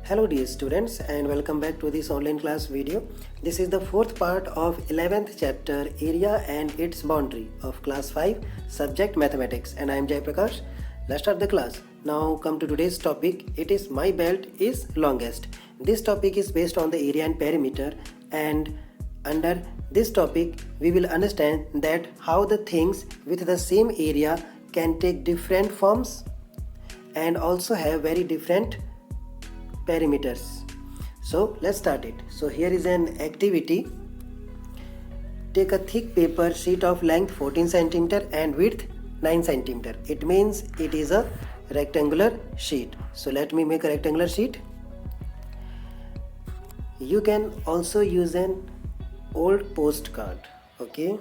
Hello dear students and welcome back to this online class video. This is the fourth part of 11th chapter area and its boundary of class 5 subject mathematics, and I am Jai Prakash. Let's start the class. Now come to today's topic. It is my belt is longest. This topic is based on the area and perimeter, and under this topic we will understand that how the things with the same area can take different forms and also have very different perimeters. So let's start it. So here is an activity. Take a thick paper sheet of length 14 cm and width 9 cm. It means it is a rectangular sheet. So let me make a rectangular sheet. You can also use an old postcard, okay,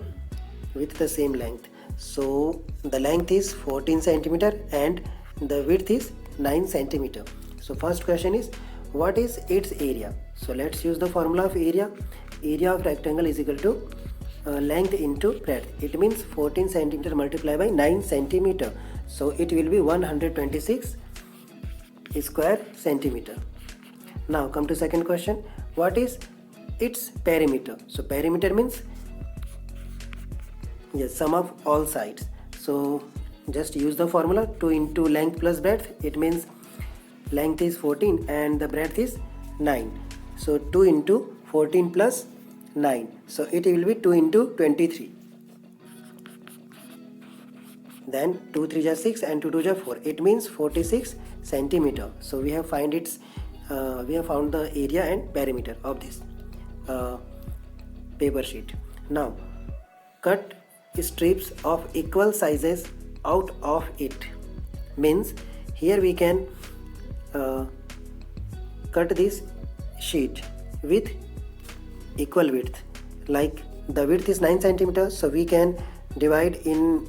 with the same length. So the length is 14 cm and the width is 9 cm. So first question is, what is its area? So let's use the formula of area. Area of rectangle is equal to length into breadth. It means 14 cm multiplied by 9 cm. So it will be 126 square centimeter. Now come to second question. What is its perimeter? So perimeter means sum of all sides. So just use the formula 2 into length plus breadth. It means length is 14 and the breadth is 9. So 2 into 14 plus 9. So it will be 2 into 23. Then 2 3 is 6 and 2 2 is 4. It means 46 centimeter. So we have found the area and perimeter of this paper sheet. Now cut strips of equal sizes out of it. Means here we can cut this sheet with equal width. Like the width is 9 cm, so we can divide in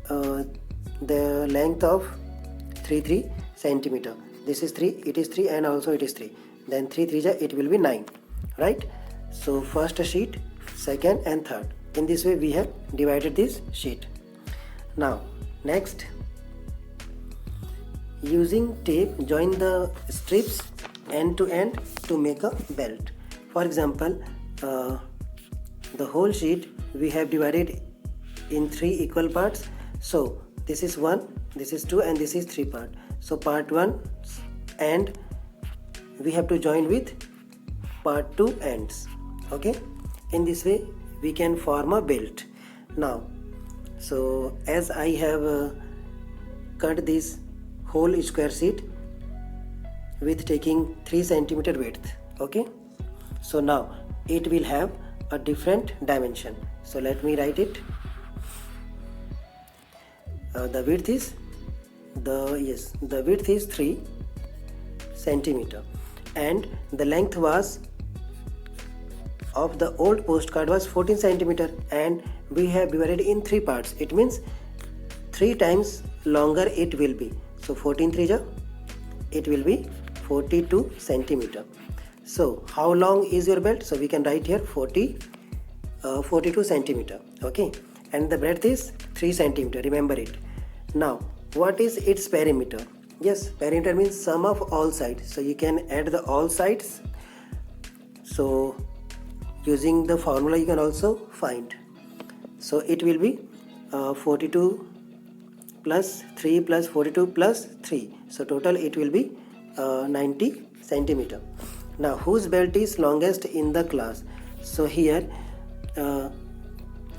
the length of 3 cm. This is 3, it is 3, and also it is 3. Then 3 3 it will be 9, right? So first sheet, second and third. In this way we have divided this sheet. Now next, using tape, join the strips end to end to make a belt. For example, the whole sheet we have divided in 3 equal parts. So this is 1, this is 2, and this is 3 part. So part 1 and we have to join with part 2 ends. Okay, in this way we can form a belt. Now, so as I have cut this whole square sheet with taking 3 cm width, okay, so now it will have a different dimension. So let me write it. The width is 3 cm and the length was of the old postcard was 14 cm and we have divided in 3 parts. It means 3 times longer it will be. So 14 3 it will be 42 centimeter. So how long is your belt? So we can write here 42 centimeter, okay, and the breadth is 3 centimeter, remember it. Now what is its perimeter? Yes, perimeter means sum of all sides. So you can add the all sides. So using the formula you can also find. So it will be 42 plus 3 plus 42 plus 3. So total it will be 90 centimeter. Now whose belt is longest in the class? So here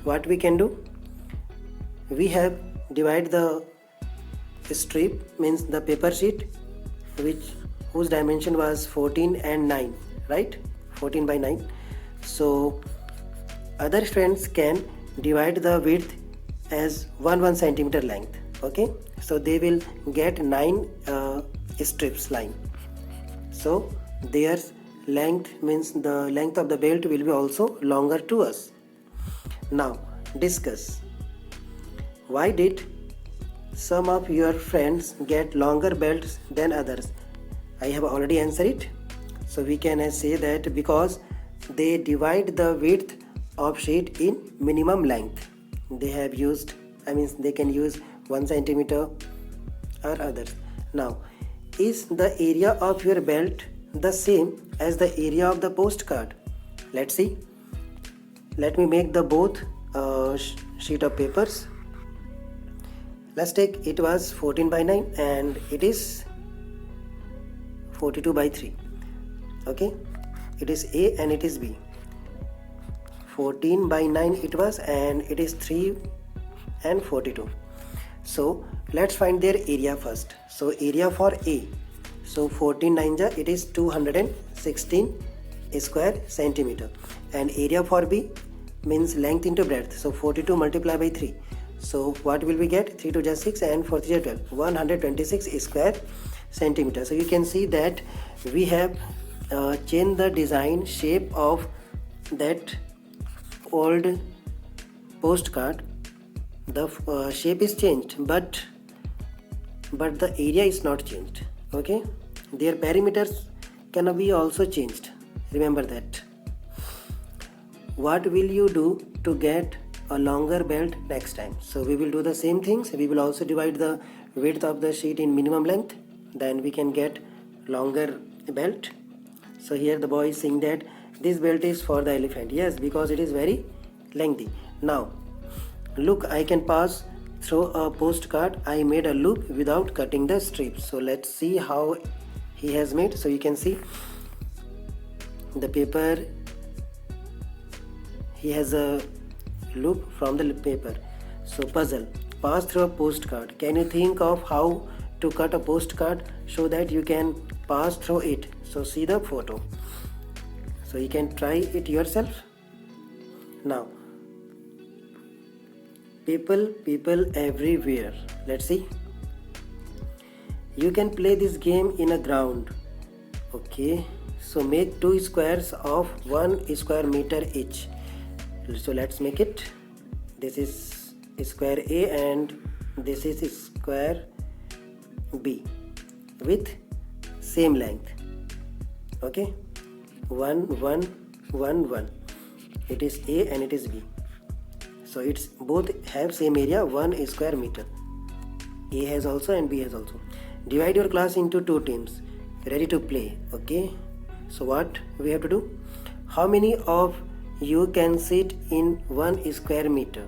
what we can do? We have divided the strip, means the paper sheet, whose dimension was 14 and 9, right? 14 by 9. So other friends can divide the width as 1 centimeter length, okay, so they will get 9 strips line. So their length means the length of the belt will be also longer to us. Now discuss, why did some of your friends get longer belts than others? I have already answered it. So we can say that because they divide the width of sheet in minimum length. They have used, they can use 1 centimeter or others. Now, is the area of your belt the same as the area of the postcard. Let's see. Let me make the both sheet of papers. Let's take it was 14 by 9 and it is 42 by 3. Okay, it is A and it is B. 14 by 9 it was, and it is 3 and 42. So let's find their area first. So area for A, so 14 9 ja, it is 216 square centimeter, and area for B means length into breadth, so 42 multiplied by 3. So what will we get? 3 2 ja 6 and 4 3 ja 12, 126 square centimeter. So you can see that we have changed the design shape of that old postcard. The shape is changed, but the area is not changed. Okay, their perimeters can be also changed, remember that. What will you do to get a longer belt next time? So we will do the same things. We will also divide the width of the sheet in minimum length, then we can get longer belt. So here the boy is saying that this belt is for the elephant. Yes, because it is very lengthy. Now look, I can pass through a postcard. I made a loop without cutting the strips. So let's see how he has made. So you can see the paper, he has a loop from the paper. So puzzle, pass through a postcard. Can you think of how to cut a postcard so that you can pass through it? So see the photo, so you can try it yourself. Now people everywhere. Let's see. You can play this game in a ground. Okay, so make 2 squares of 1 square meter each. So let's make it. This is square A and this is square B with same length. Okay, 1 1 1 1. It is A and it is B. So it's both have same area, 1 square meter. A has also and B has also. Divide your class into 2 teams. Ready to play. Okay. So what we have to do? How many of you can sit in 1 square meter?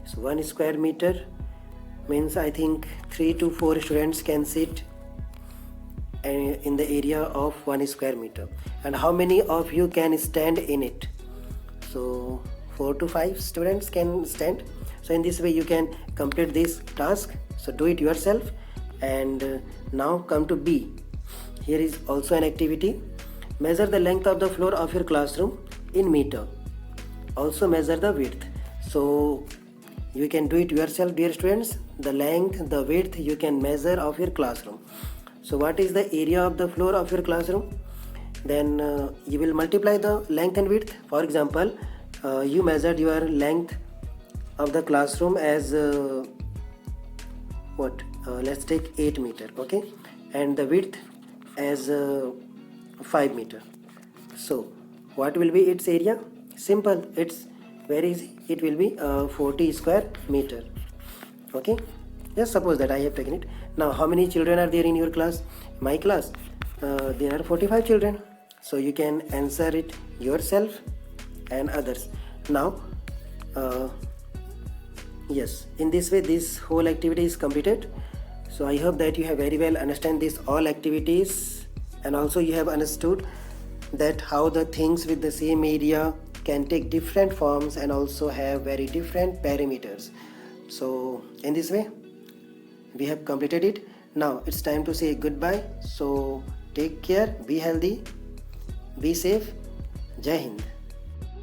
So 1 square meter means I think 3 to 4 students can sit in the area of 1 square meter. And how many of you can stand in it? So 4 to 5 students can stand. So in this way you can complete this task. So do it yourself. And now come to B. Here is also an activity. Measure the length of the floor of your classroom in meter. Also measure the width. So you can do it yourself, dear students. The length, the width you can measure of your classroom. So what is the area of the floor of your classroom? Then you will multiply the length and width. For example, you measured your length of the classroom as let's take 8 meter. Okay, and the width as 5 meter. So what will be its area? Simple, it's very easy. It will be 40 square meter. Okay, just suppose that I have taken it. Now how many children are there in your class? My class, there are 45 children. So you can answer it yourself and others. Now yes, in this way this whole activity is completed. So I hope that you have very well understand these all activities, and also you have understood that how the things with the same area can take different forms and also have very different perimeters. So in this way we have completed it. Now it's time to say goodbye. So take care, be healthy, be safe. Jai Hind.